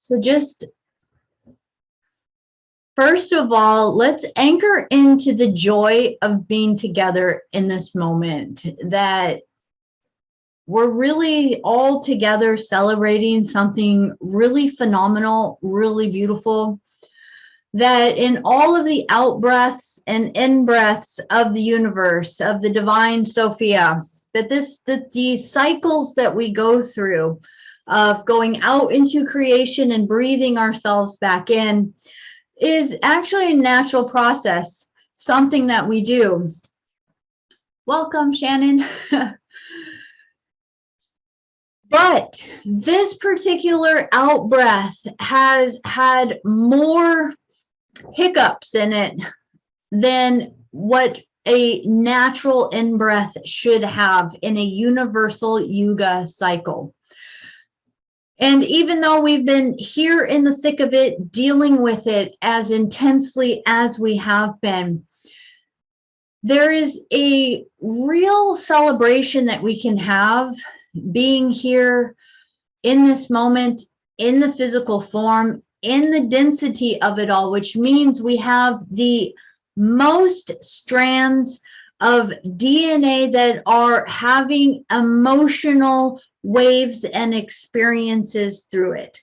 So just first of all, let's anchor into the joy of being together in this moment, that we're really all together celebrating something really phenomenal, really beautiful, that in all of the out breaths and in breaths of the universe, of the divine Sophia, that these cycles that we go through of going out into creation and breathing ourselves back in is actually a natural process, something that we do. Welcome, Shannon. But this particular out breath has had more hiccups in it than what a natural in-breath should have in a universal yuga cycle. And even though we've been here in the thick of it, dealing with it as intensely as we have been, there is a real celebration that we can have being here in this moment, in the physical form, in the density of it all, which means we have the most strands of DNA that are having emotional waves and experiences through it.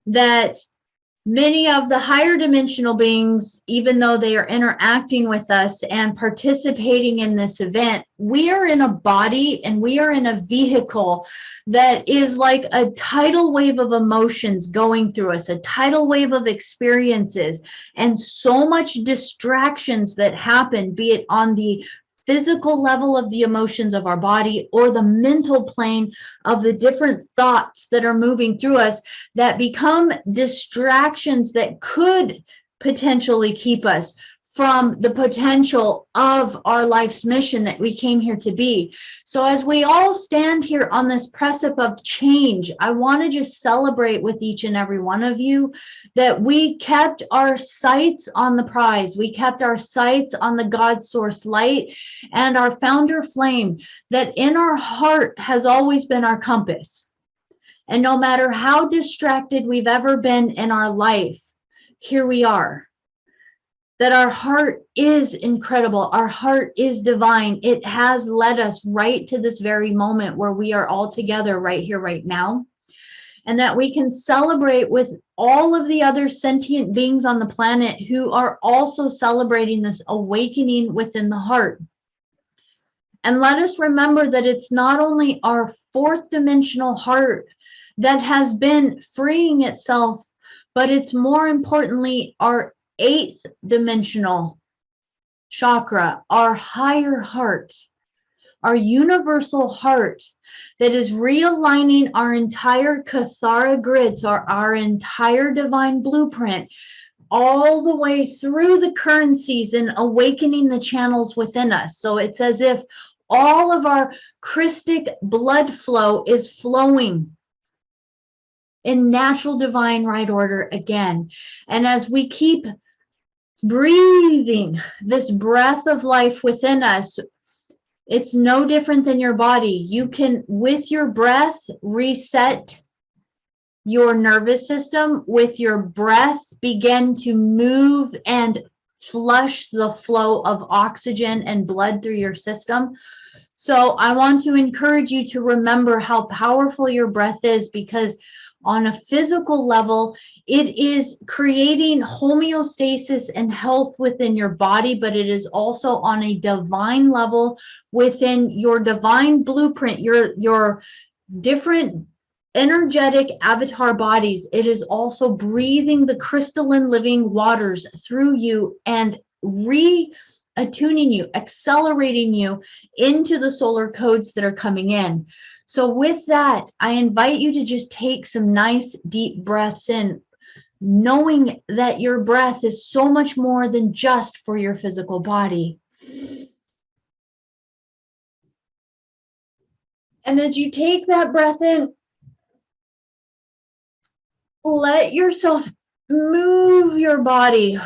That many of the higher dimensional beings, even though they are interacting with us and participating in this event, we are in a body and we are in a vehicle that is like a tidal wave of emotions going through us, a tidal wave of experiences, and so much distractions that happen, be it on the physical level of the emotions of our body or the mental plane of the different thoughts that are moving through us, that become distractions that could potentially keep us from the potential of our life's mission that we came here to be. So as we all stand here on this precipice of change, I want to just celebrate with each and every one of you that we kept our sights on the prize. We kept our sights on the God source light and our founder flame, that in our heart has always been our compass. And no matter how distracted we've ever been in our life, here we are. That our heart is incredible. Our heart is divine. It has led us right to this very moment where we are all together right here, right now. And that we can celebrate with all of the other sentient beings on the planet who are also celebrating this awakening within the heart. And let us remember that it's not only our fourth dimensional heart that has been freeing itself, but it's more importantly our eighth dimensional chakra, our higher heart, our universal heart that is realigning our entire Kathara grid, so our entire divine blueprint, all the way through the currencies and awakening the channels within us. So it's as if all of our Christic blood flow is flowing in natural divine right order again. And as we keep breathing this breath of life within us, it's no different than your body. You can, with your breath, reset your nervous system. With your breath, begin to move and flush the flow of oxygen and blood through your system. So I want to encourage you to remember how powerful your breath is, because on a physical level, it is creating homeostasis and health within your body, but it is also on a divine level within your divine blueprint, your different energetic avatar bodies. It is also breathing the crystalline living waters through you and attuning you, accelerating you into the solar codes that are coming in. So with that, I invite you to just take some nice deep breaths in, knowing that your breath is so much more than just for your physical body. And as you take that breath in, let yourself move your body.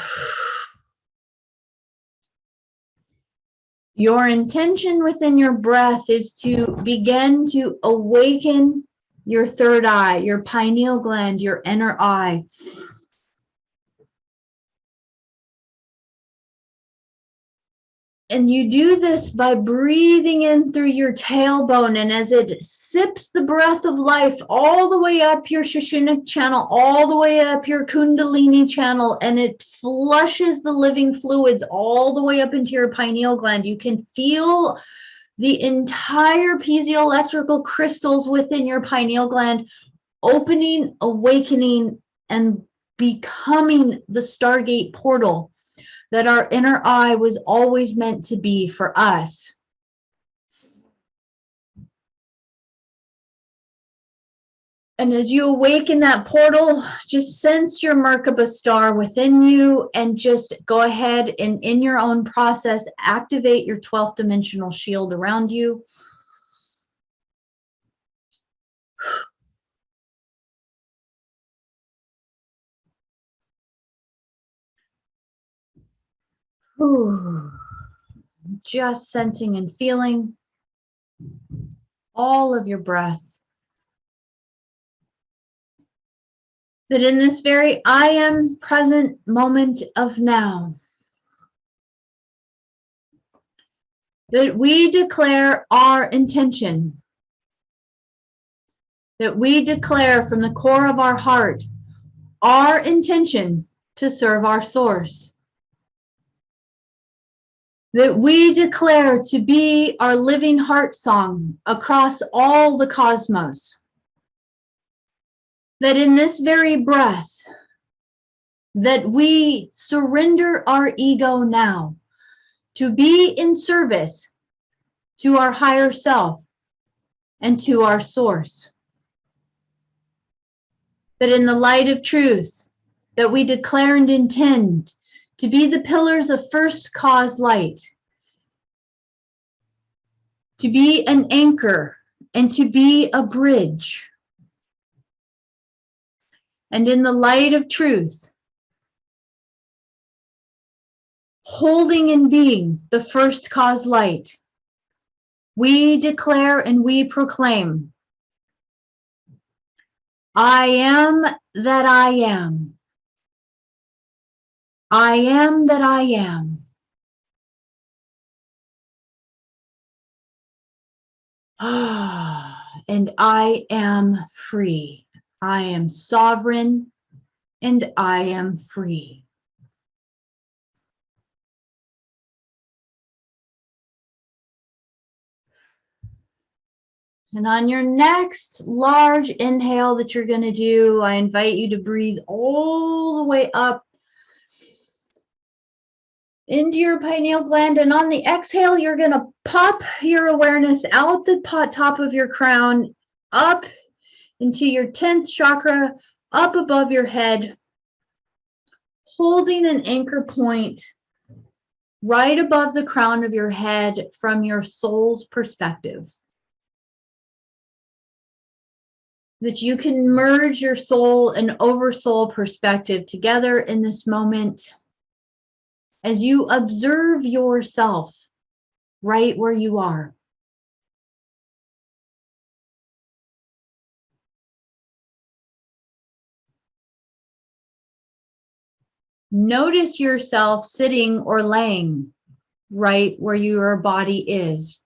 Your intention within your breath is to begin to awaken your third eye, your pineal gland, your inner eye. And you do this by breathing in through your tailbone, and as it sips the breath of life all the way up your Sushumna channel, all the way up your Kundalini channel, and it flushes the living fluids all the way up into your pineal gland. You can feel the entire piezoelectrical crystals within your pineal gland opening, awakening, and becoming the Stargate portal that our inner eye was always meant to be for us. And as you awaken that portal, just sense your Merkaba star within you and just go ahead and in your own process, activate your 12th dimensional shield around you. Just sensing and feeling all of your breath. That in this very I am present moment of now, that we declare our intention, that we declare from the core of our heart our intention to serve our source, that we declare to be our living heart song across all the cosmos, that in this very breath, that we surrender our ego now to be in service to our higher self and to our source. That in the light of truth, that we declare and intend to be the pillars of first cause light, to be an anchor and to be a bridge. And in the light of truth, holding and being the first cause light, we declare and we proclaim, I am that I am. I am that I am. And I am free. I am sovereign and I am free. And on your next large inhale that you're going to do, I invite you to breathe all the way up into your pineal gland. And on the exhale, you're going to pop your awareness out the top of your crown, up into your 10th chakra, up above your head, holding an anchor point right above the crown of your head from your soul's perspective. That you can merge your soul and oversoul perspective together in this moment as you observe yourself right where you are. Notice yourself sitting or laying right where your body is.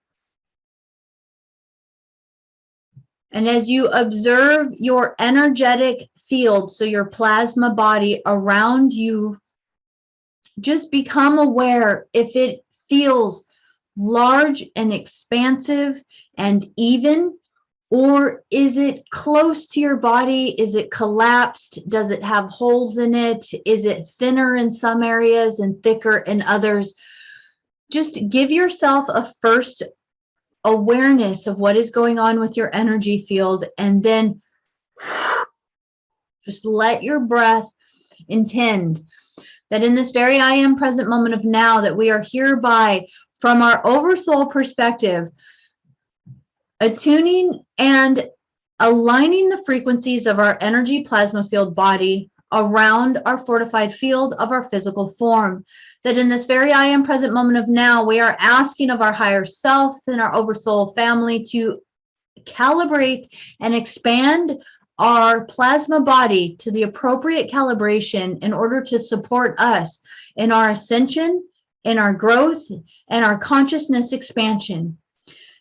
And as you observe your energetic field, so your plasma body around you, just become aware if it feels large and expansive and even, or is it close to your body? Is it collapsed? Does it have holes in it? Is it thinner in some areas and thicker in others? Just give yourself a first awareness of what is going on with your energy field, and then just let your breath intend that in this very I am present moment of now, that we are hereby from our oversoul perspective, attuning and aligning the frequencies of our energy plasma field body around our fortified field of our physical form. That in this very I am present moment of now, we are asking of our higher self and our oversoul family to calibrate and expand our plasma body to the appropriate calibration in order to support us in our ascension, in our growth, and our consciousness expansion.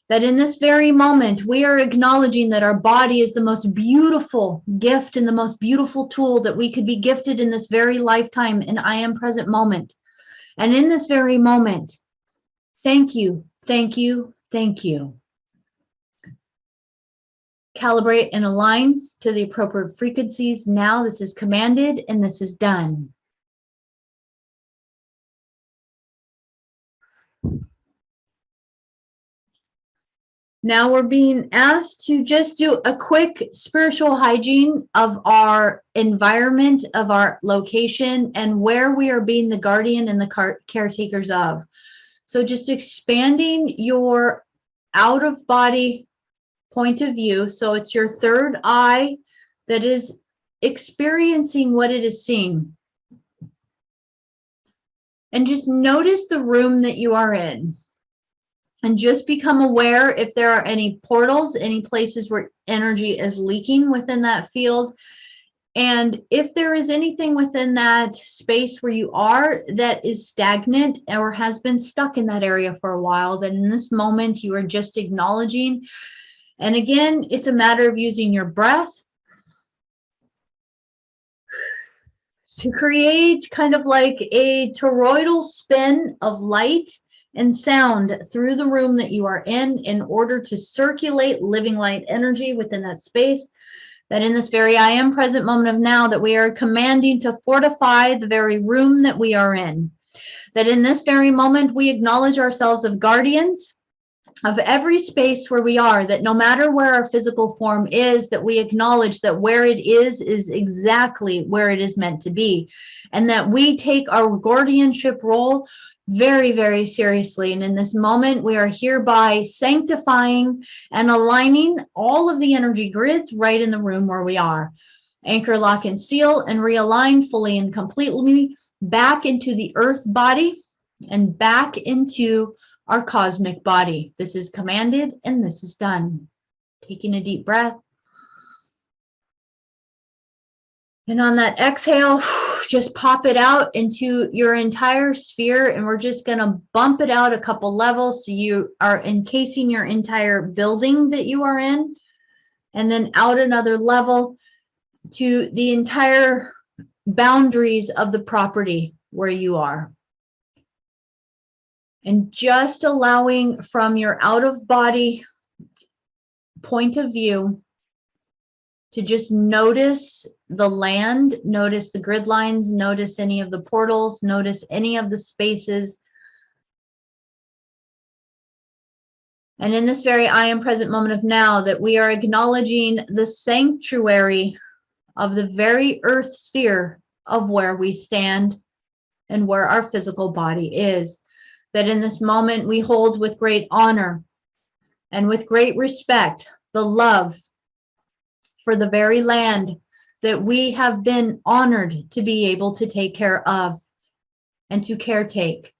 That in this very moment, we are acknowledging that our body is the most beautiful gift and the most beautiful tool that we could be gifted in this very lifetime, and I am present moment. And in this very moment, thank you, thank you, thank you. Calibrate and align to the appropriate frequencies. Now this is commanded and this is done. Now we're being asked to just do a quick spiritual hygiene of our environment, of our location, and where we are being the guardian and the caretakers of. So just expanding your out of body point of view. So it's your third eye that is experiencing what it is seeing. And just notice the room that you are in. And just become aware if there are any portals, any places where energy is leaking within that field. And if there is anything within that space where you are that is stagnant or has been stuck in that area for a while, then in this moment you are just acknowledging. And again, it's a matter of using your breath to create kind of like a toroidal spin of light and sound through the room that you are in order to circulate living light energy within that space. That in this very I am present moment of now, that we are commanding to fortify the very room that we are in. That in this very moment, we acknowledge ourselves of guardians of every space where we are, that no matter where our physical form is, that we acknowledge that where it is exactly where it is meant to be. And that we take our guardianship role very, very seriously. And in this moment, we are hereby sanctifying and aligning all of the energy grids right in the room where we are. Anchor, lock, and seal, and realign fully and completely back into the earth body and back into our cosmic body. This is commanded and this is done. Taking a deep breath. And on that exhale, just pop it out into your entire sphere, and we're just going to bump it out a couple levels so you are encasing your entire building that you are in, and then out another level to the entire boundaries of the property where you are. And just allowing from your out of body point of view to just notice the land, notice the grid lines, notice any of the portals, notice any of the spaces. And in this very I am present moment of now, that we are acknowledging the sanctuary of the very earth sphere of where we stand and where our physical body is. That in this moment we hold with great honor and with great respect the love for the very land that we have been honored to be able to take care of and to caretake.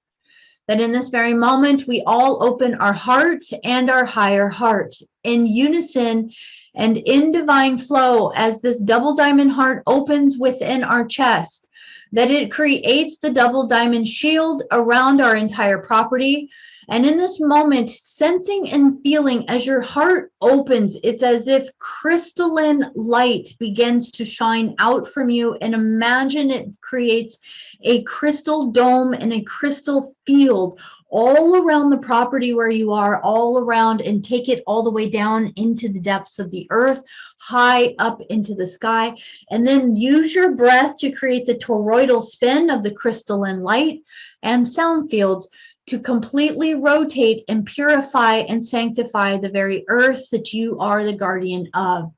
That in this very moment, we all open our heart and our higher heart in unison and in divine flow as this double diamond heart opens within our chest, that it creates the double diamond shield around our entire property. And in this moment, sensing and feeling as your heart opens, it's as if crystalline light begins to shine out from you. And imagine it creates a crystal dome and a crystal field all around the property where you are, all around, and take it all the way down into the depths of the earth, high up into the sky. And then use your breath to create the toroidal spin of the crystalline light and sound fields to completely rotate and purify and sanctify the very earth that you are the guardian of.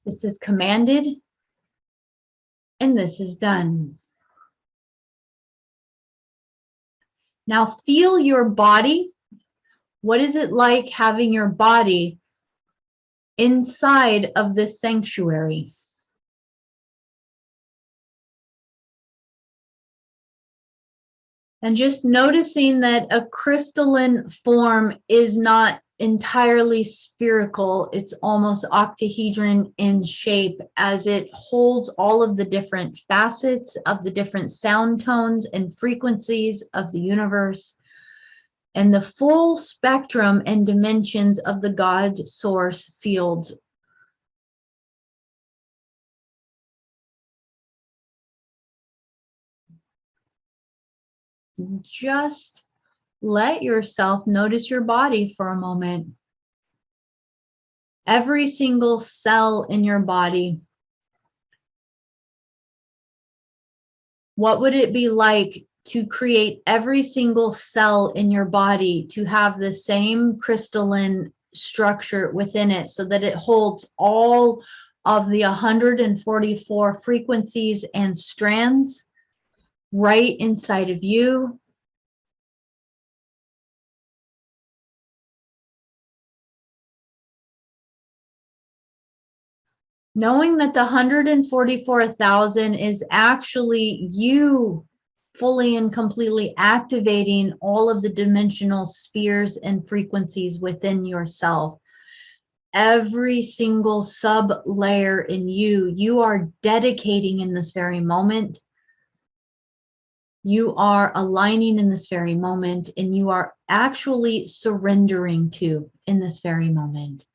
This is commanded and this is done. Now feel your body. What is it like having your body inside of this sanctuary? And just noticing that a crystalline form is not entirely spherical. It's almost octahedron in shape, as it holds all of the different facets of the different sound tones and frequencies of the universe, and the full spectrum and dimensions of the God source fields. Just let yourself notice your body for a moment. Every single cell in your body. What would it be like to create every single cell in your body to have the same crystalline structure within it, so that it holds all of the 144 frequencies and strands right inside of you? Knowing that the 144,000 is actually you fully and completely activating all of the dimensional spheres and frequencies within yourself. Every single sub layer in you, you are dedicating in this very moment. You are aligning in this very moment, and you are actually surrendering to in this very moment.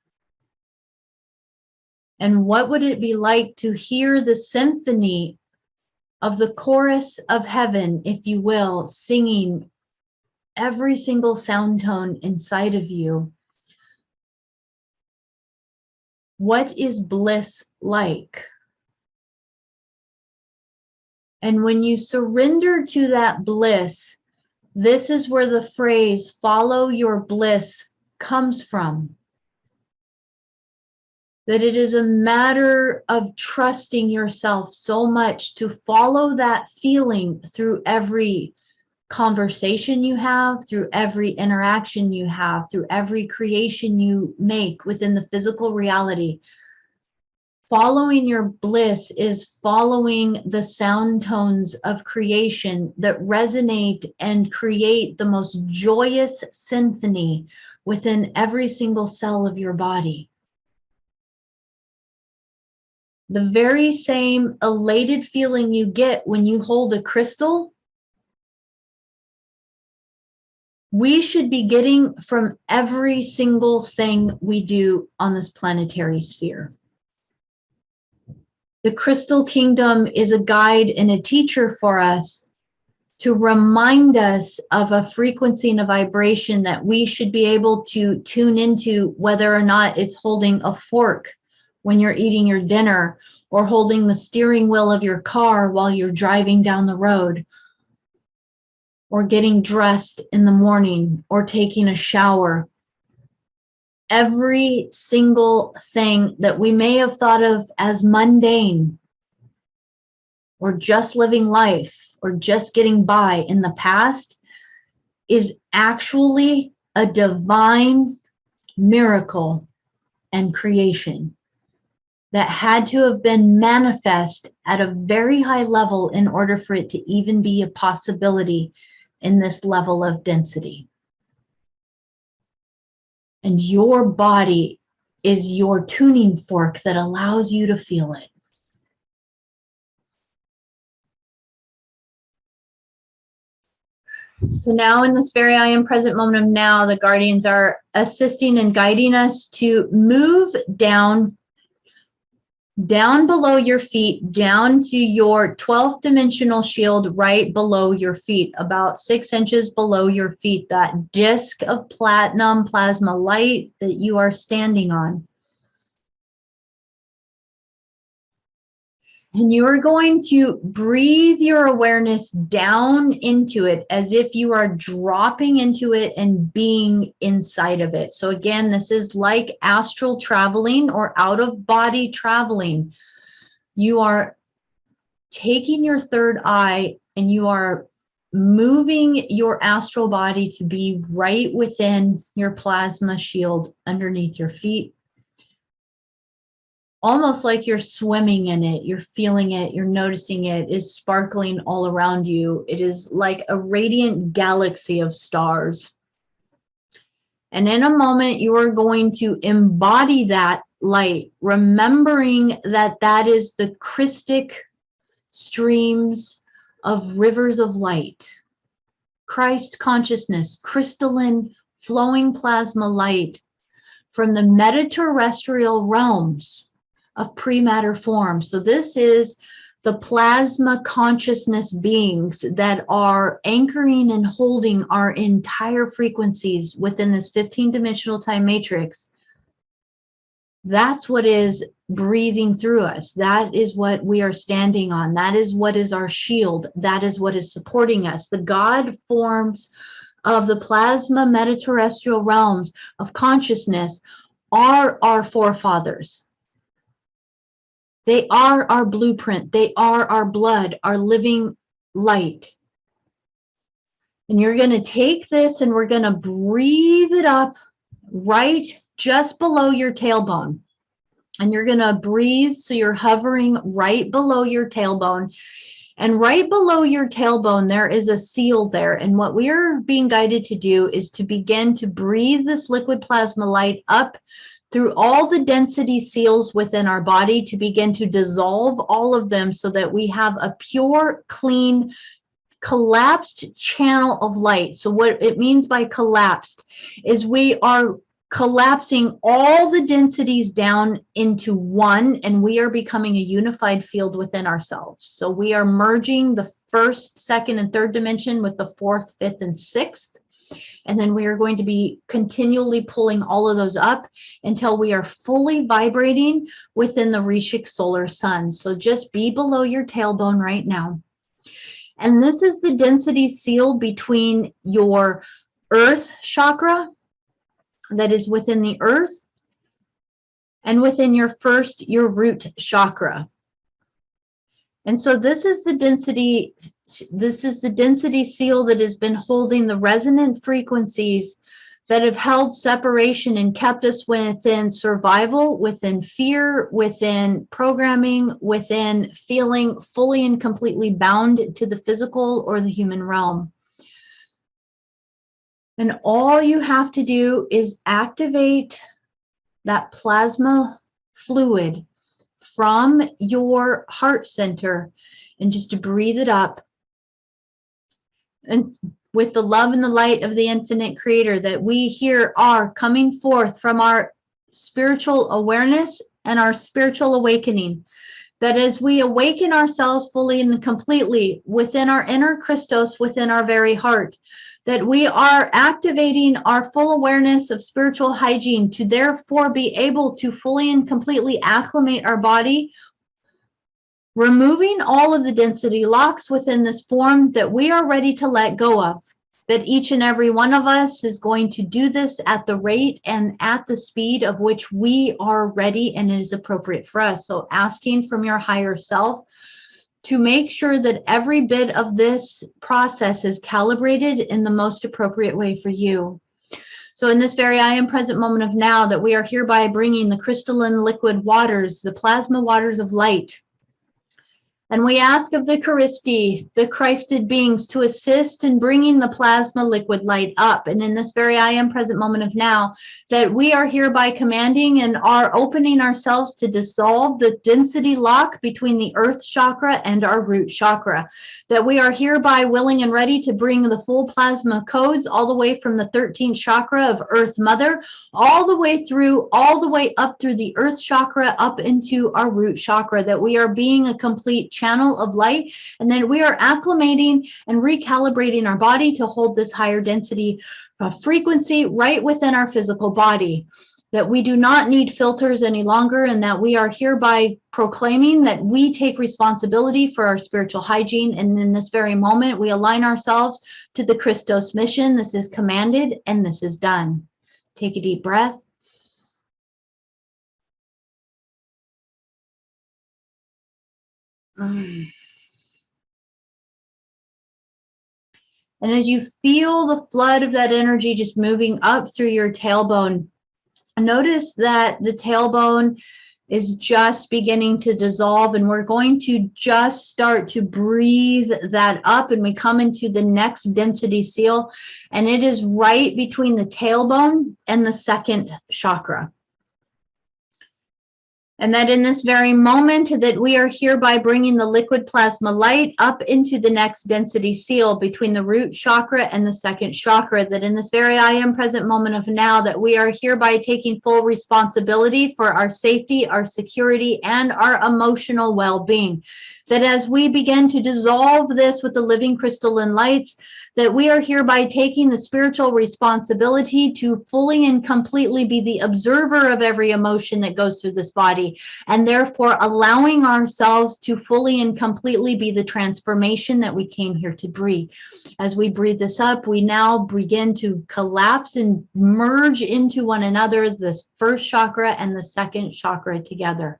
And what would it be like to hear the symphony of the chorus of heaven, if you will, singing every single sound tone inside of you? What is bliss like? And when you surrender to that bliss, this is where the phrase "follow your bliss" comes from. That it is a matter of trusting yourself so much to follow that feeling through every conversation you have, through every interaction you have, through every creation you make within the physical reality. Following your bliss is following the sound tones of creation that resonate and create the most joyous symphony within every single cell of your body. The very same elated feeling you get when you hold a crystal, we should be getting from every single thing we do on this planetary sphere. The crystal kingdom is a guide and a teacher for us to remind us of a frequency and a vibration that we should be able to tune into, whether or not it's holding a fork when you're eating your dinner, or holding the steering wheel of your car while you're driving down the road, or getting dressed in the morning, or taking a shower. Every single thing that we may have thought of as mundane, or just living life, or just getting by in the past, is actually a divine miracle and creation that had to have been manifest at a very high level in order for it to even be a possibility in this level of density. And your body is your tuning fork that allows you to feel it. So now, in this very I am present moment of now, the guardians are assisting and guiding us to move down below your feet, down to your 12th dimensional shield right below your feet, about 6 inches below your feet, that disc of platinum plasma light that you are standing on. And you are going to breathe your awareness down into it as if you are dropping into it and being inside of it. So again, this is like astral traveling or out of body traveling. You are taking your third eye and you are moving your astral body to be right within your plasma shield underneath your feet. almost like you're swimming in it. You're feeling it. You're noticing it is sparkling all around you. It is like a radiant galaxy of stars. And in a moment, you are going to embody that light, remembering that that is the Christic streams of rivers of light. Christ consciousness, crystalline, flowing plasma light from the metaterrestrial realms of pre-matter form. So this is the plasma consciousness beings that are anchoring and holding our entire frequencies within this 15-dimensional time matrix. That's what is breathing through us. That is what we are standing on. That is what is our shield. That is what is supporting us. The God forms of the plasma metaterrestrial realms of consciousness are our forefathers. They are our blueprint. They are our blood, our living light. And you're going to take this and we're going to breathe it up right just below your tailbone. And you're going to breathe so you're hovering right below your tailbone. And right below your tailbone, there is a seal there. And what we are being guided to do is to begin to breathe this liquid plasma light up through all the density seals within our body, to begin to dissolve all of them so that we have a pure, clean, collapsed channel of light. So what it means by collapsed is we are collapsing all the densities down into one, and we are becoming a unified field within ourselves. So we are merging the first, second, and third dimension with the fourth, fifth, and sixth. And then we are going to be continually pulling all of those up until we are fully vibrating within the Rishic solar sun. So just be below your tailbone right now. And this is the density seal between your earth chakra that is within the earth and within your root chakra. And so this is the density seal that has been holding the resonant frequencies that have held separation and kept us within survival, within fear, within programming, within feeling fully and completely bound to the physical or the human realm. And all you have to do is activate that plasma fluid from your heart center and just to breathe it up. And with the love and the light of the infinite creator that we here are coming forth from our spiritual awareness and our spiritual awakening, that as we awaken ourselves fully and completely within our inner Christos, within our very heart, that we are activating our full awareness of spiritual hygiene to therefore be able to fully and completely acclimate our body, removing all of the density locks within this form that we are ready to let go of. That each and every one of us is going to do this at the rate and at the speed of which we are ready and it is appropriate for us. So asking from your higher self to make sure that every bit of this process is calibrated in the most appropriate way for you. So in this very I am present moment of now, that we are hereby bringing the crystalline liquid waters, the plasma waters of light. And we ask of the Christi, the Christed beings, to assist in bringing the plasma liquid light up. And in this very I am present moment of now, that we are hereby commanding and are opening ourselves to dissolve the density lock between the earth chakra and our root chakra. That we are hereby willing and ready to bring the full plasma codes all the way from the 13th chakra of Earth Mother, all the way up through the earth chakra, up into our root chakra. That we are being a complete channel of light, and then we are acclimating and recalibrating our body to hold this higher density frequency right within our physical body. That we do not need filters any longer, and that we are hereby proclaiming that we take responsibility for our spiritual hygiene. And in this very moment, we align ourselves to the Christos mission. This is commanded and this is done. Take a deep breath. And as you feel the flood of that energy just moving up through your tailbone, notice that the tailbone is just beginning to dissolve, and we're going to just start to breathe that up, and we come into the next density seal, and it is right between the tailbone and the second chakra. And that in this very moment that we are hereby bringing the liquid plasma light up into the next density seal between the root chakra and the second chakra, that in this very I am present moment of now, that we are hereby taking full responsibility for our safety, our security, and our emotional well-being. That as we begin to dissolve this with the living crystalline lights, that we are hereby taking the spiritual responsibility to fully and completely be the observer of every emotion that goes through this body, and therefore allowing ourselves to fully and completely be the transformation that we came here to breathe. As we breathe this up, we now begin to collapse and merge into one another, this first chakra and the second chakra together.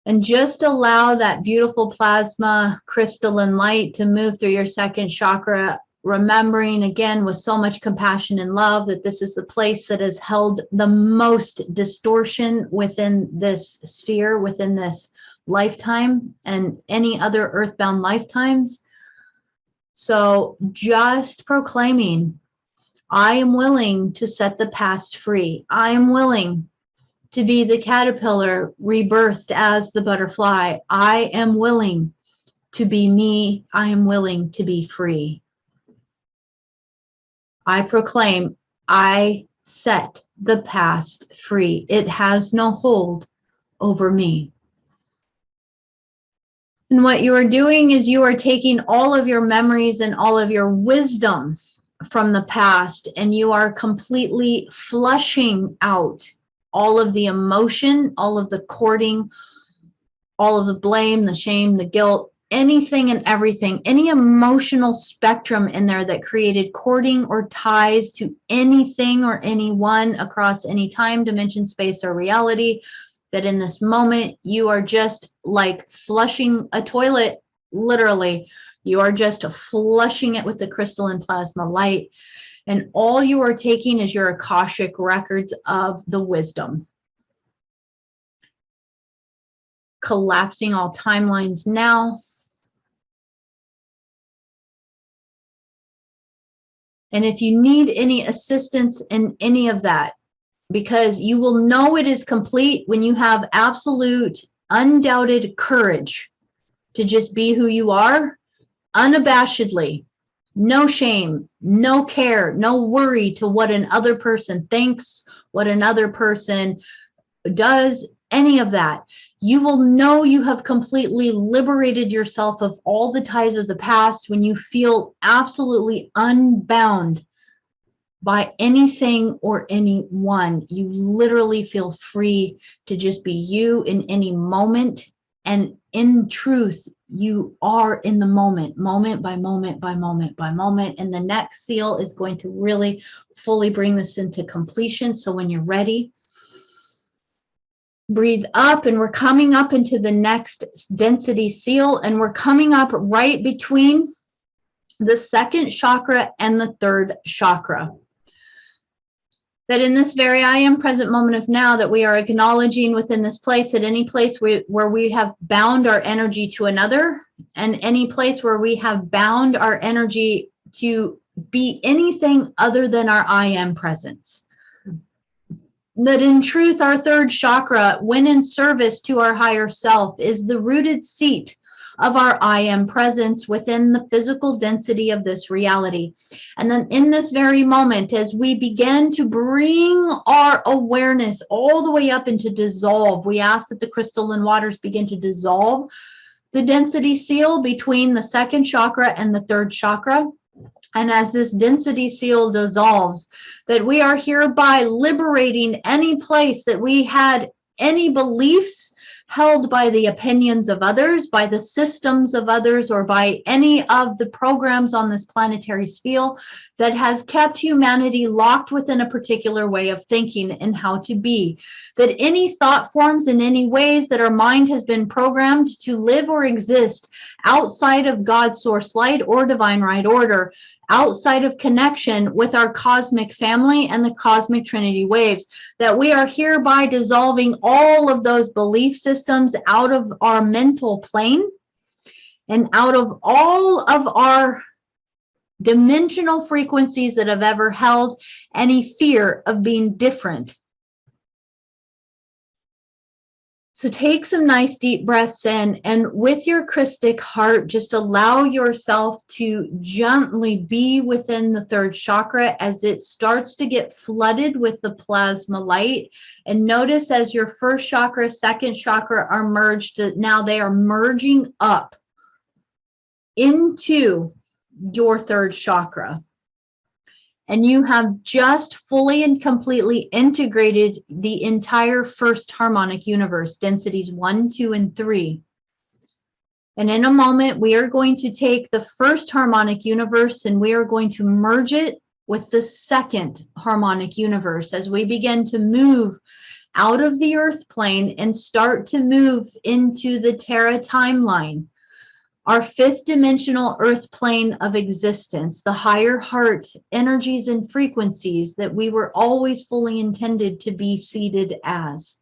And just allow that beautiful plasma crystalline light to move through your second chakra, remembering again with so much compassion and love that this is the place that has held the most distortion within this sphere, within this lifetime and any other earthbound lifetimes. So just proclaiming, I am willing to set the past free. I am willing to be the caterpillar rebirthed as the butterfly. I am willing to be me. I am willing to be free. I proclaim, I set the past free. It has no hold over me. And what you are doing is you are taking all of your memories and all of your wisdom from the past, and you are completely flushing out all of the emotion, all of the courting, all of the blame, the shame, the guilt, anything and everything, any emotional spectrum in there that created courting or ties to anything or anyone across any time, dimension, space, or reality, that in this moment, you are just like flushing a toilet, literally. You are just flushing it with the crystalline plasma light. And all you are taking is your Akashic records of the wisdom. Collapsing all timelines now. And if you need any assistance in any of that, because you will know it is complete when you have absolute, undoubted courage to just be who you are, unabashedly. No shame, no care, no worry to what another person thinks, what another person does, any of that. You will know you have completely liberated yourself of all the ties of the past when you feel absolutely unbound by anything or anyone. You literally feel free to just be you in any moment. And in truth, you are in the moment, moment by moment by moment by moment. And the next seal is going to really fully bring this into completion. So when you're ready, breathe up, and we're coming up into the next density seal, and we're coming up right between the second chakra and the third chakra. That in this very I am present moment of now, that we are acknowledging within this place, at any place where we have bound our energy to another, and any place where we have bound our energy to be anything other than our I am presence. That in truth, our third chakra, when in service to our higher self, is the rooted seat of our I am presence within the physical density of this reality. And then in this very moment, as we begin to bring our awareness all the way up into dissolve, we ask that the crystalline waters begin to dissolve the density seal between the second chakra and the third chakra. And as this density seal dissolves, that we are hereby liberating any place that we had any beliefs held by the opinions of others, by the systems of others, or by any of the programs on this planetary sphere that has kept humanity locked within a particular way of thinking and how to be. That any thought forms in any ways that our mind has been programmed to live or exist outside of God's source light or divine right order, outside of connection with our cosmic family and the cosmic Trinity waves, that we are hereby dissolving all of those belief systems out of our mental plane and out of all of our dimensional frequencies that have ever held any fear of being different. So take some nice deep breaths in, and with your Christic heart, just allow yourself to gently be within the third chakra as it starts to get flooded with the plasma light. And notice as your first chakra, second chakra are merged, now they are merging up into your third chakra. And you have just fully and completely integrated the entire first harmonic universe, densities 1, 2, and 3. And in a moment, we are going to take the first harmonic universe and we are going to merge it with the second harmonic universe as we begin to move out of the earth plane and start to move into the Terra timeline, our fifth dimensional earth plane of existence, the higher heart energies and frequencies that we were always fully intended to be seated as.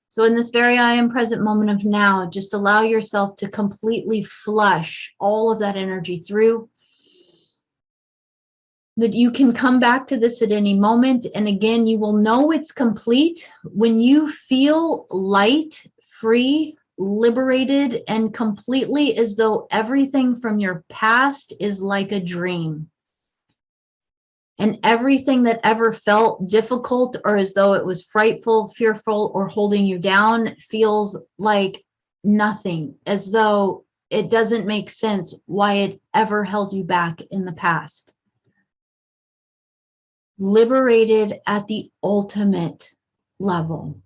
So in this very I am present moment of now, just allow yourself to completely flush all of that energy through. That you can come back to this at any moment. And again, you will know it's complete when you feel light, free, liberated, and completely as though everything from your past is like a dream. And everything that ever felt difficult or as though it was frightful, fearful, or holding you down feels like nothing, as though it doesn't make sense why it ever held you back in the past. Liberated at the ultimate level.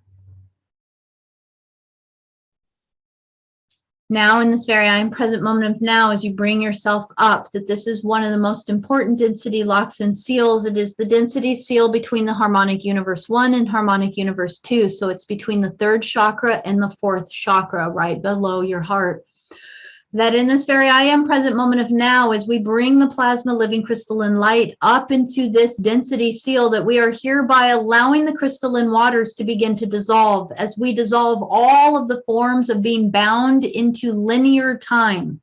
Now, in this very I am present moment of now, as you bring yourself up, that this is one of the most important density locks and seals. It is the density seal between the harmonic universe 1 and harmonic universe 2. So it's between the third chakra and the fourth chakra, right below your heart. That in this very I am present moment of now, as we bring the plasma living crystalline light up into this density seal, that we are hereby allowing the crystalline waters to begin to dissolve as we dissolve all of the forms of being bound into linear time.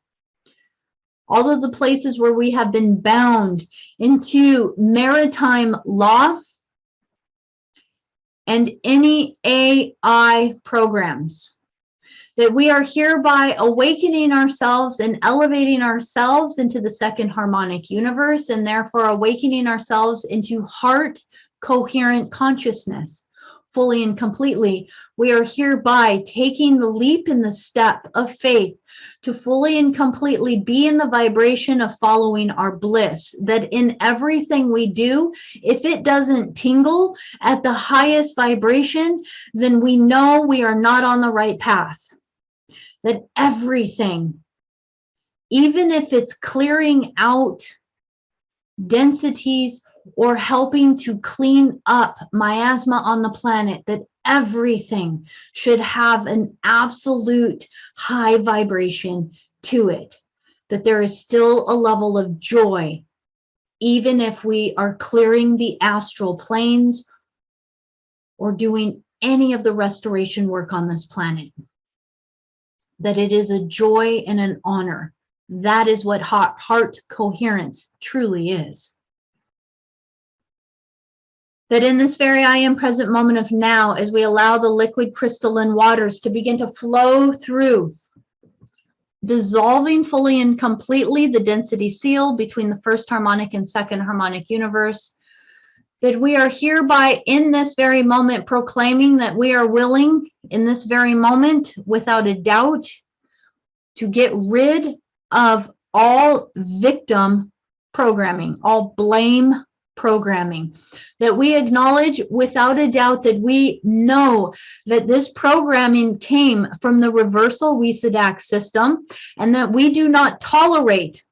All of the places where we have been bound into maritime law and any AI programs. That we are hereby awakening ourselves and elevating ourselves into the second harmonic universe, and therefore awakening ourselves into heart coherent consciousness fully and completely. We are hereby taking the leap in the step of faith to fully and completely be in the vibration of following our bliss. That in everything we do, if it doesn't tingle at the highest vibration, then we know we are not on the right path. That everything, even if it's clearing out densities or helping to clean up miasma on the planet, that everything should have an absolute high vibration to it. That there is still a level of joy, even if we are clearing the astral planes or doing any of the restoration work on this planet. That it is a joy and an honor. That is what heart coherence truly is. That in this very I am present moment of now, as we allow the liquid crystalline waters to begin to flow through, dissolving fully and completely the density seal between the first harmonic and second harmonic universe, that we are hereby in this very moment proclaiming that we are willing in this very moment, without a doubt, to get rid of all victim programming, all blame programming. That we acknowledge without a doubt that we know that this programming came from the reversal Wisedax system, and that we do not tolerate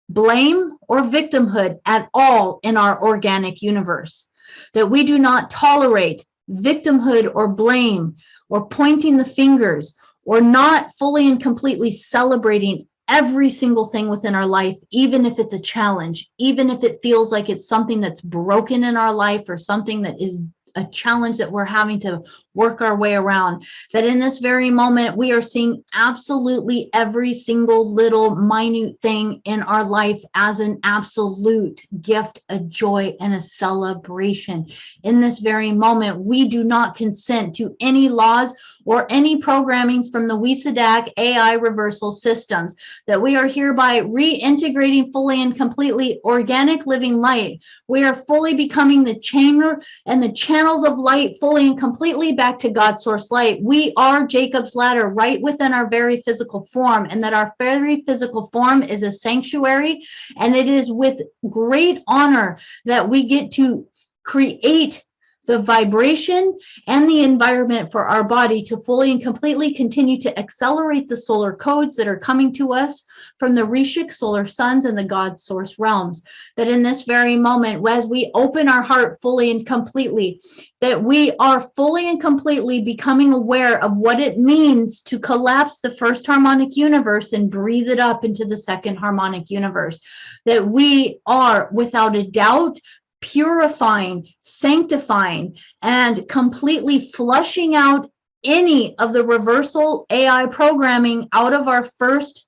blame or victimhood at all in our organic universe, that we do not tolerate victimhood or blame or pointing the fingers or not fully and completely celebrating every single thing within our life, even if it's a challenge, even if it feels like it's something that's broken in our life or something that is a challenge that we're having to work our way around, that in this very moment, we are seeing absolutely every single little minute thing in our life as an absolute gift, a joy, and a celebration. In this very moment, we do not consent to any laws or any programmings from the WISADAC AI reversal systems, that we are hereby reintegrating fully and completely organic living light. We are fully becoming the chamber and the channels of light fully and completely back to God's source light. We are Jacob's ladder right within our very physical form, and that our very physical form is a sanctuary, and it is with great honor that we get to create the vibration and the environment for our body to fully and completely continue to accelerate the solar codes that are coming to us from the Rishik solar suns and the God source realms. That in this very moment, as we open our heart fully and completely, that we are fully and completely becoming aware of what it means to collapse the first harmonic universe and breathe it up into the second harmonic universe. That we are, without a doubt, purifying, sanctifying, and completely flushing out any of the reversal AI programming out of our first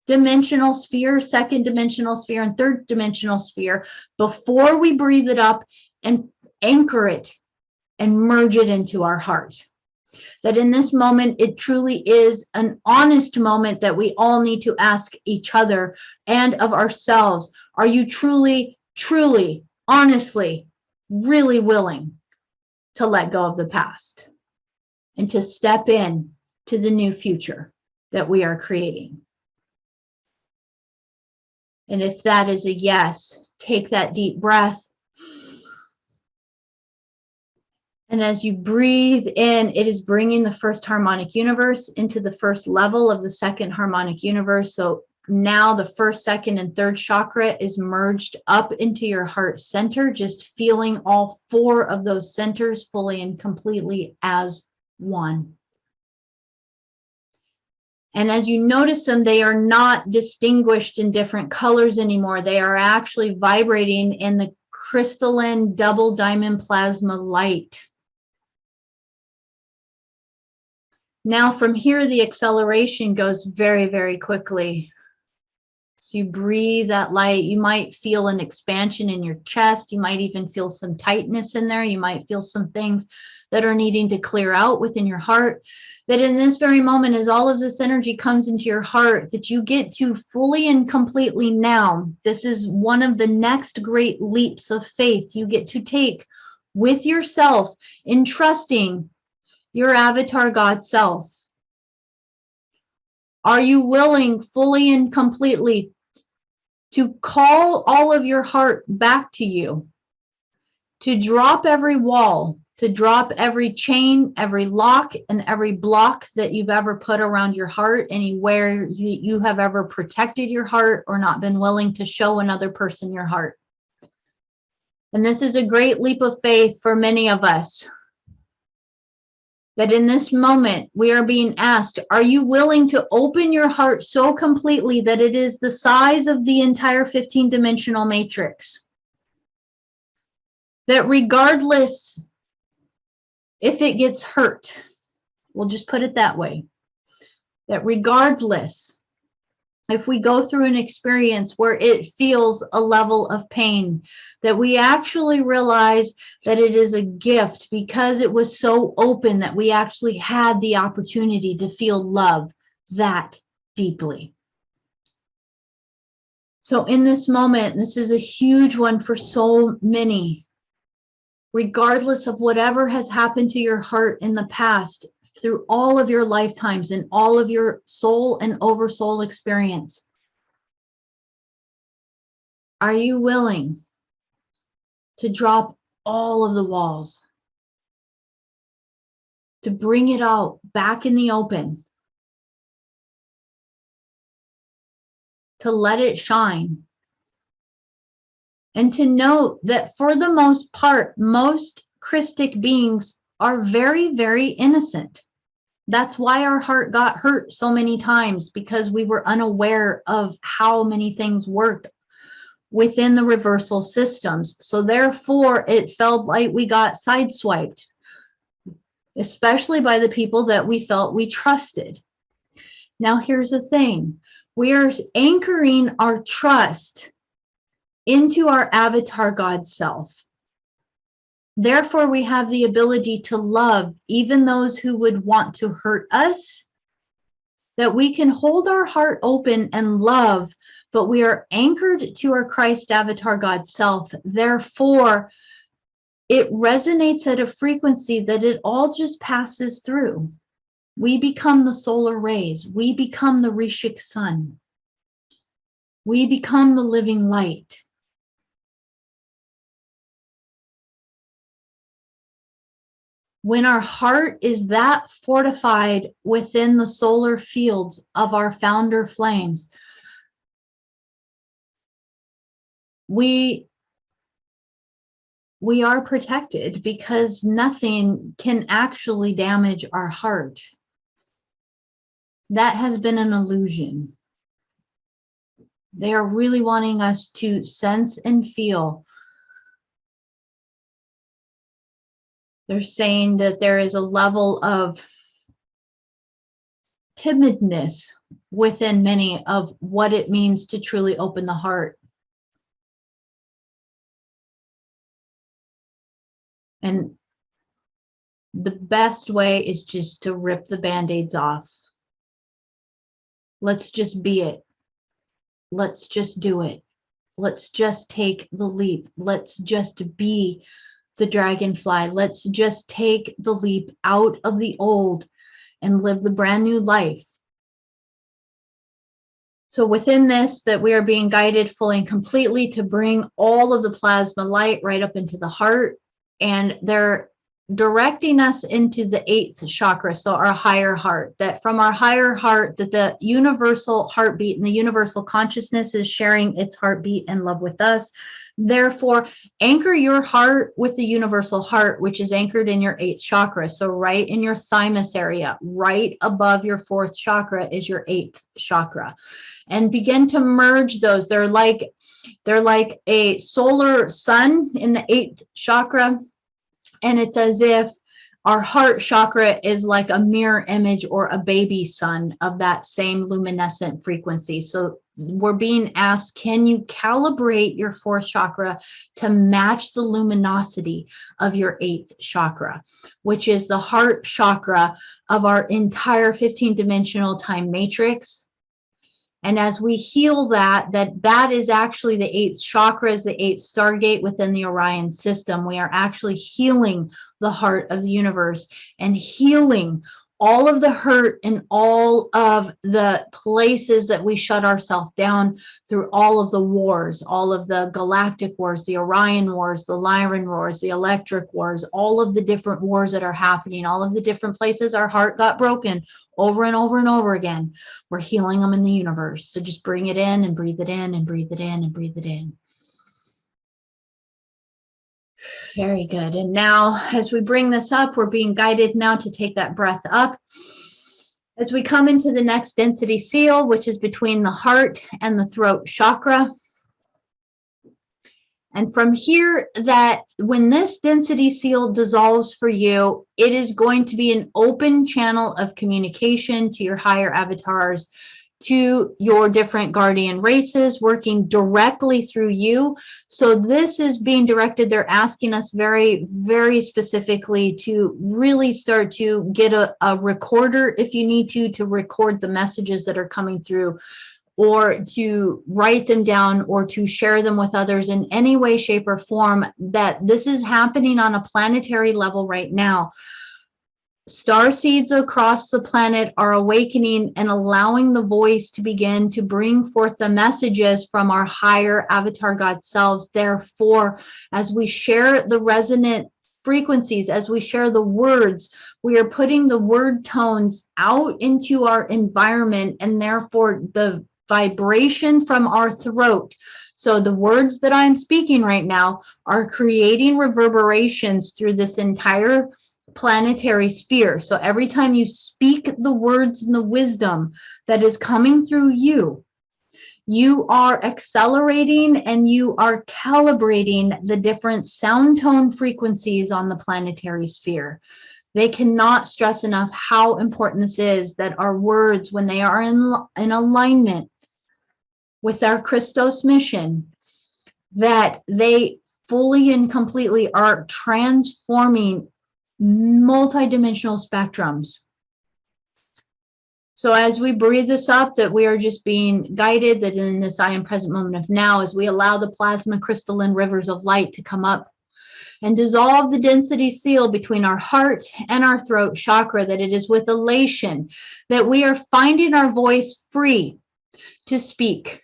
dimensional sphere, second dimensional sphere, and third dimensional sphere before we breathe it up and anchor it and merge it into our heart. That in this moment, it truly is an honest moment that we all need to ask each other and of ourselves. Are you truly, truly, honestly, really willing to let go of the past and to step in to the new future that we are creating? And if that is a yes, take that deep breath. And as you breathe in, it is bringing the first harmonic universe into the first level of the second harmonic universe. So now the first, second, and third chakra is merged up into your heart center, just feeling all four of those centers fully and completely as one. And as you notice them, they are not distinguished in different colors anymore. They are actually vibrating in the crystalline double diamond plasma light. Now from here, the acceleration goes very, very quickly. So you breathe that light. You might feel an expansion in your chest. You might even feel some tightness in there. You might feel some things that are needing to clear out within your heart. That in this very moment, as all of this energy comes into your heart, that you get to fully and completely now, this is one of the next great leaps of faith you get to take with yourself in trusting your avatar God self. Are you willing fully and completely to call all of your heart back to you, to drop every wall, to drop every chain, every lock, and every block that you've ever put around your heart, anywhere you have ever protected your heart or not been willing to show another person your heart? And this is a great leap of faith for many of us. That in this moment, we are being asked, are you willing to open your heart so completely that it is the size of the entire 15-dimensional matrix? That regardless if it gets hurt, we'll just put it that way, that regardless if we go through an experience where it feels a level of pain, that we actually realize that it is a gift because it was so open that we actually had the opportunity to feel love that deeply. So in this moment, this is a huge one for so many. Regardless of whatever has happened to your heart in the past, through all of your lifetimes and all of your soul and oversoul experience, are you willing to drop all of the walls, to bring it out back in the open, to let it shine, And to note that for the most part, most Christic beings are very, very innocent. That's why our heart got hurt so many times, because we were unaware of how many things worked within the reversal systems. So therefore, it felt like we got sideswiped, especially by the people that we felt we trusted. Now, here's the thing. We are anchoring our trust into our avatar God self. Therefore, we have the ability to love even those who would want to hurt us, that we can hold our heart open and love, but we are anchored to our Christ avatar God self. Therefore, it resonates at a frequency that it all just passes through. We become the solar rays. We become the Rishik sun. We become the living light. When our heart is that fortified within the solar fields of our founder flames, we are protected, because nothing can actually damage our heart. That has been an illusion. They are really wanting us to sense and feel. They're saying that there is a level of timidness within many of what it means to truly open the heart. And the best way is just to rip the band-aids off. Let's just be it. Let's just do it. Let's just take the leap. Let's just be the dragonfly. Let's just take the leap out of the old and live the brand new life. So within this, that we are being guided fully and completely to bring all of the plasma light right up into the heart. And they're directing us into the 8th chakra, so our higher heart, that from our higher heart, that the universal heartbeat and the universal consciousness is sharing its heartbeat and love with us. Therefore, anchor your heart with the universal heart, which is anchored in your 8th chakra. So right in your thymus area, right above your 4th chakra is your 8th chakra. And begin to merge those. They're like a solar sun in the 8th chakra. And it's as if our heart chakra is like a mirror image or a baby sun of that same luminescent frequency. So we're being asked, can you calibrate your 4th chakra to match the luminosity of your 8th chakra, which is the heart chakra of our entire 15-dimensional time matrix? And as we heal that is actually the 8th chakra, is the 8th stargate within the Orion system. We are actually healing the heart of the universe and healing all of the hurt and all of the places that we shut ourselves down through all of the wars, all of the galactic wars, the Orion wars, the Lyran wars, the electric wars, all of the different wars that are happening, all of the different places our heart got broken over and over and over again. We're healing them in the universe. So just bring it in and breathe it in and breathe it in and breathe it in. Very good. And now as we bring this up, we're being guided now to take that breath up. As we come into the next density seal, which is between the heart and the throat chakra. And from here, that when this density seal dissolves for you, it is going to be an open channel of communication to your higher avatars, to your different guardian races, working directly through you. So this is being directed. They're asking us very, very specifically to really start to get a recorder, if you need to record the messages that are coming through, or to write them down, or to share them with others in any way, shape, or form, that this is happening on a planetary level right now. Star seeds across the planet are awakening and allowing the voice to begin to bring forth the messages from our higher avatar God selves. Therefore, as we share the resonant frequencies, as we share the words, we are putting the word tones out into our environment, and therefore the vibration from our throat. So the words that I'm speaking right now are creating reverberations through this entire planetary sphere. So every time you speak the words and the wisdom that is coming through you, you are accelerating and you are calibrating the different sound tone frequencies on the planetary sphere. They cannot stress enough how important this is, that our words, when they are in alignment with our Christos mission, that they fully and completely are transforming multidimensional spectrums. So as we breathe this up, that we are just being guided, that in this I am present moment of now, as we allow the plasma crystalline rivers of light to come up and dissolve the density seal between our heart and our throat chakra, that it is with elation that we are finding our voice free to speak,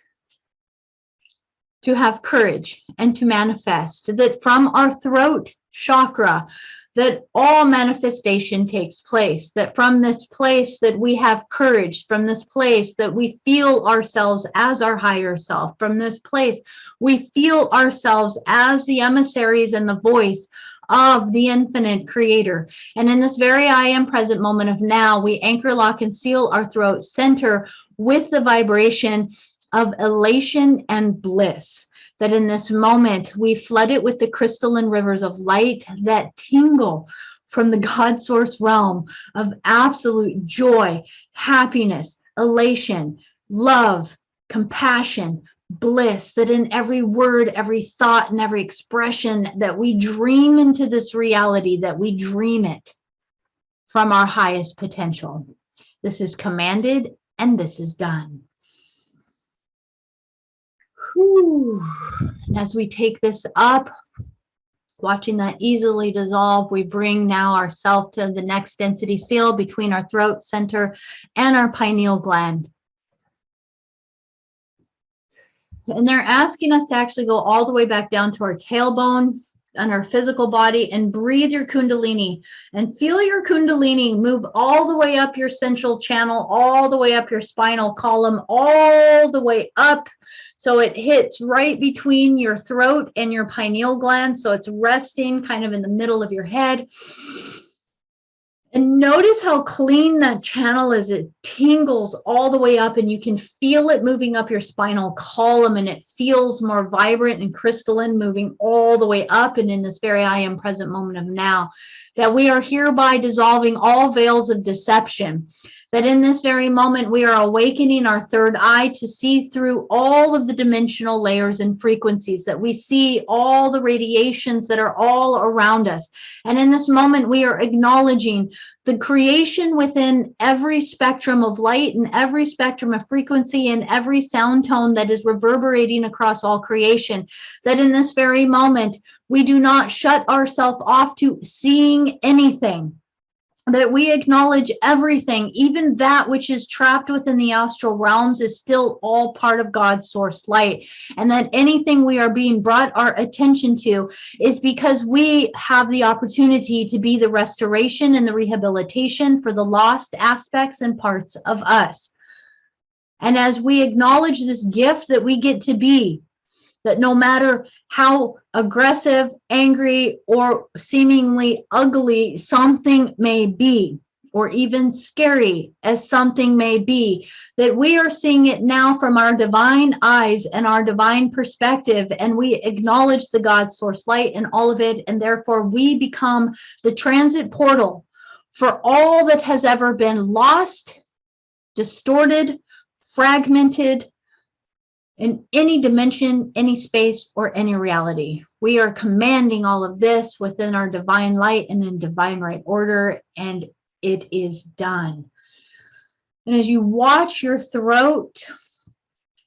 to have courage, and to manifest, that from our throat chakra, that all manifestation takes place, that from this place that we have courage, from this place that we feel ourselves as our higher self, from this place we feel ourselves as the emissaries and the voice of the infinite creator. And in this very I am present moment of now, we anchor, lock, and seal our throat center with the vibration of elation and bliss, that in this moment we flood it with the crystalline rivers of light that tingle from the God source realm of absolute joy, happiness, elation, love, compassion, bliss, that in every word, every thought, and every expression that we dream into this reality, that we dream it from our highest potential. This is commanded and this is done. Whew. And as we take this up, watching that easily dissolve, we bring now ourselves to the next density seal between our throat center and our pineal gland. And they're asking us to actually go all the way back down to our tailbone and our physical body and breathe your kundalini and feel your kundalini move all the way up your central channel, all the way up your spinal column, all the way up. So it hits right between your throat and your pineal gland. So it's resting kind of in the middle of your head. And notice how clean that channel is. It tingles all the way up and you can feel it moving up your spinal column, and it feels more vibrant and crystalline moving all the way up. And in this very I am present moment of now, that we are hereby dissolving all veils of deception, that in this very moment we are awakening our third eye to see through all of the dimensional layers and frequencies, that we see all the radiations that are all around us. And in this moment we are acknowledging the creation within every spectrum of light and every spectrum of frequency and every sound tone that is reverberating across all creation, that in this very moment we do not shut ourselves off to seeing anything, that we acknowledge everything, even that which is trapped within the astral realms is still all part of God's source light, and that anything we are being brought our attention to is because we have the opportunity to be the restoration and the rehabilitation for the lost aspects and parts of us. And as we acknowledge this gift that we get to be, that no matter how aggressive, angry, or seemingly ugly something may be, or even scary as something may be, that we are seeing it now from our divine eyes and our divine perspective, and we acknowledge the God source light and all of it, and therefore we become the transit portal for all that has ever been lost, distorted, fragmented, in any dimension, any space, or any reality. We are commanding all of this within our divine light and in divine right order, and it is done. And as you watch your throat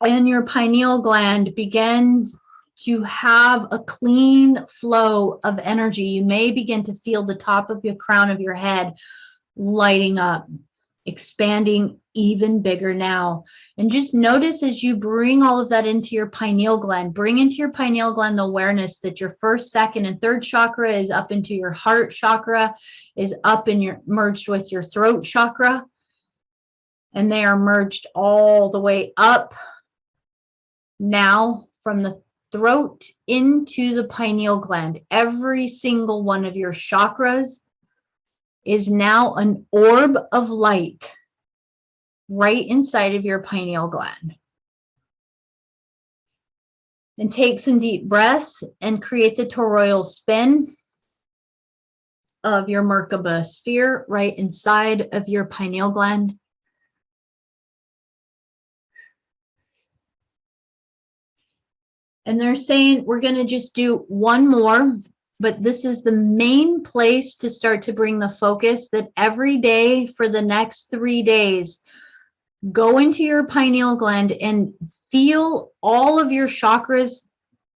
and your pineal gland begin to have a clean flow of energy, you may begin to feel the top of your crown of your head lighting up, expanding even bigger now. And just notice as you bring all of that into your pineal gland, bring into your pineal gland the awareness that your first, second, and third chakra is up into your heart chakra, is up in your merged with your throat chakra. And they are merged all the way up now from the throat into the pineal gland. Every single one of your chakras is now an orb of light right inside of your pineal gland. And take some deep breaths and create the toroidal spin of your Merkaba sphere right inside of your pineal gland. And they're saying we're going to just do one more, but this is the main place to start to bring the focus that every day for the next 3 days, go into your pineal gland and feel all of your chakras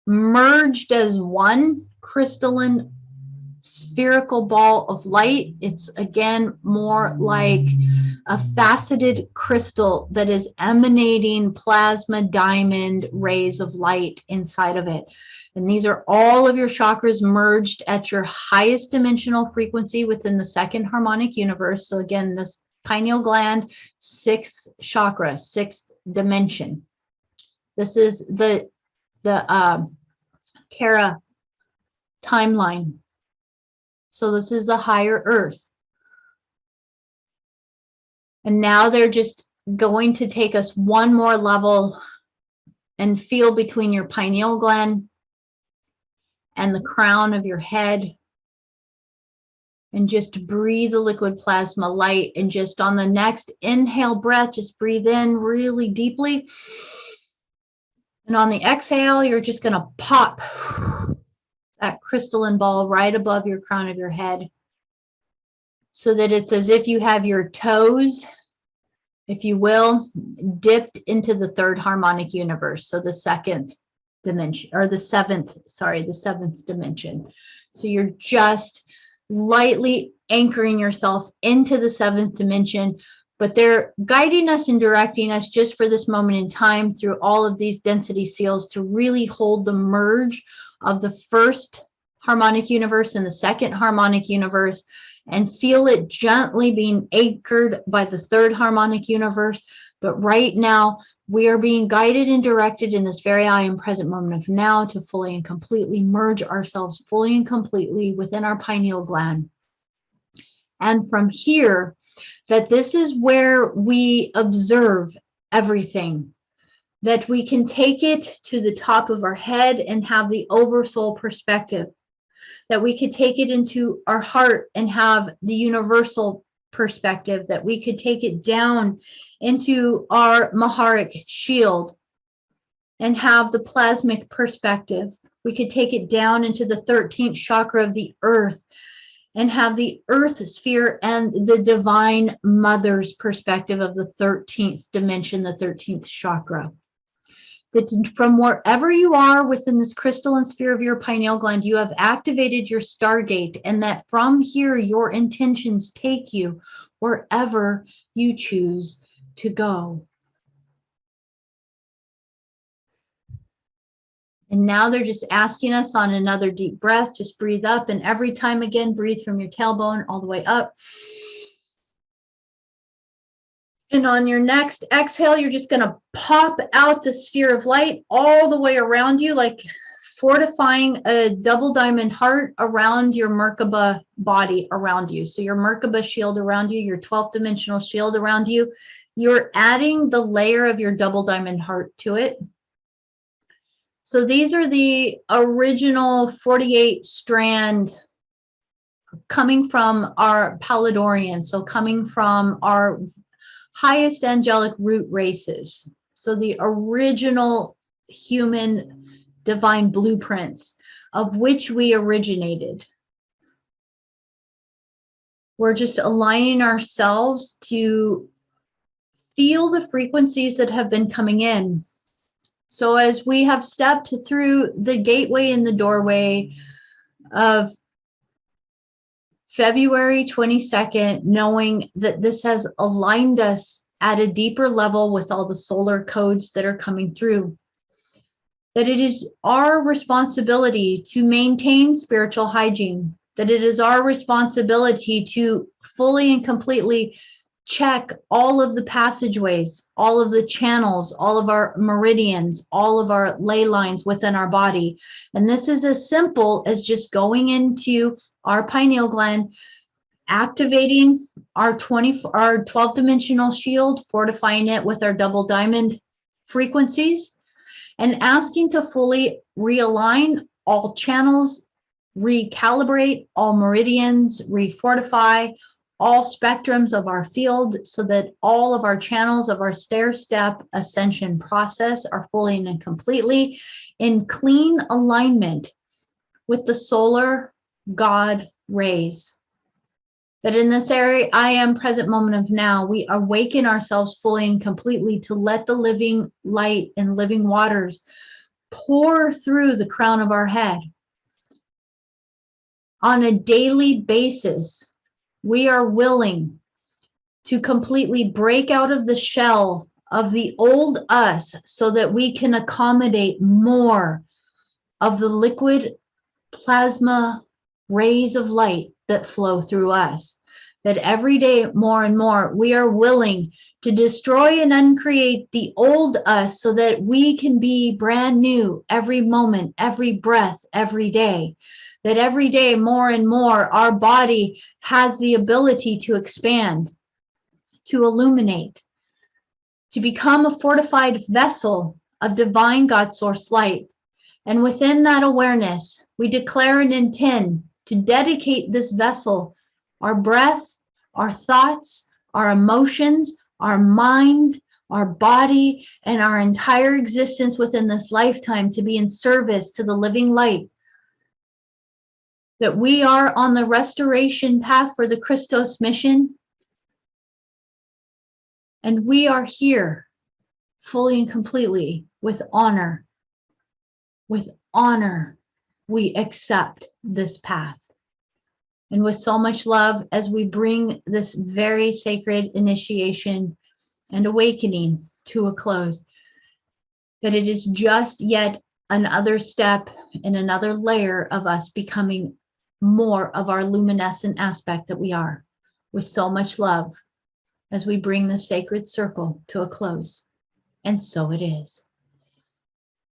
merged as one crystalline spherical ball of light. It's again more like a faceted crystal that is emanating plasma diamond rays of light inside of it. And these are all of your chakras merged at your highest dimensional frequency within the second harmonic universe. So again, this pineal gland, 6th chakra, 6th dimension. This is the Terra timeline. So this is the higher earth. And now they're just going to take us one more level and feel between your pineal gland and the crown of your head. And just breathe the liquid plasma light. And just on the next inhale breath, just breathe in really deeply. And on the exhale, you're just going to pop that crystalline ball right above your crown of your head, so that it's as if you have your toes, if you will, dipped into the 3rd harmonic universe. So the 2nd dimension, or the 7th dimension. So you're just lightly anchoring yourself into the 7th dimension, but they're guiding us and directing us just for this moment in time through all of these density seals to really hold the merge of the 1st harmonic universe and the 2nd harmonic universe, and feel it gently being anchored by the 3rd harmonic universe. But right now, we are being guided and directed in this very I am present moment of now to fully and completely merge ourselves fully and completely within our pineal gland. And from here, that this is where we observe everything, that we can take it to the top of our head and have the oversoul perspective, that we could take it into our heart and have the universal perspective, that we could take it down into our Maharic shield and have the plasmic perspective. We could take it down into the 13th chakra of the earth and have the earth sphere and the divine mother's perspective of the 13th dimension, the 13th chakra. That from wherever you are within this crystalline sphere of your pineal gland, you have activated your stargate, and that from here, your intentions take you wherever you choose to go. And now they're just asking us on another deep breath, just breathe up, and every time again, breathe from your tailbone all the way up. And on your next exhale, you're just going to pop out the sphere of light all the way around you, like fortifying a double diamond heart around your Merkaba body around you. So your Merkaba shield around you, your 12th dimensional shield around you, you're adding the layer of your double diamond heart to it. So these are the original 48 strand coming from our Palladorian, so coming from our highest angelic root races. So the original human divine blueprints of which we originated. We're just aligning ourselves to feel the frequencies that have been coming in. So as we have stepped through the gateway and the doorway of February 22nd, knowing that this has aligned us at a deeper level with all the solar codes that are coming through, that it is our responsibility to maintain spiritual hygiene, that it is our responsibility to fully and completely check all of the passageways, all of the channels, all of our meridians, all of our ley lines within our body. And this is as simple as just going into our pineal gland, activating our 12-dimensional shield, fortifying it with our double diamond frequencies, and asking to fully realign all channels, recalibrate all meridians, refortify all spectrums of our field so that all of our channels of our stair-step ascension process are fully and completely in clean alignment with the solar God rays. That in this area, I am present moment of now, we awaken ourselves fully and completely to let the living light and living waters pour through the crown of our head. On a daily basis, we are willing to completely break out of the shell of the old us so that we can accommodate more of the liquid plasma rays of light that flow through us. That every day, more and more, we are willing to destroy and uncreate the old us so that we can be brand new every moment, every breath, every day. That every day, more and more, our body has the ability to expand, to illuminate, to become a fortified vessel of divine God source light. And within that awareness, we declare and intend to dedicate this vessel, our breath, our thoughts, our emotions, our mind, our body, and our entire existence within this lifetime to be in service to the living light. That we are on the restoration path for the Christos mission. And we are here fully and completely with honor. With honor, we accept this path. And with so much love, as we bring this very sacred initiation and awakening to a close, that it is just yet another step and another layer of us becoming more of our luminescent aspect that we are. With so much love, as we bring the sacred circle to a close. And so it is.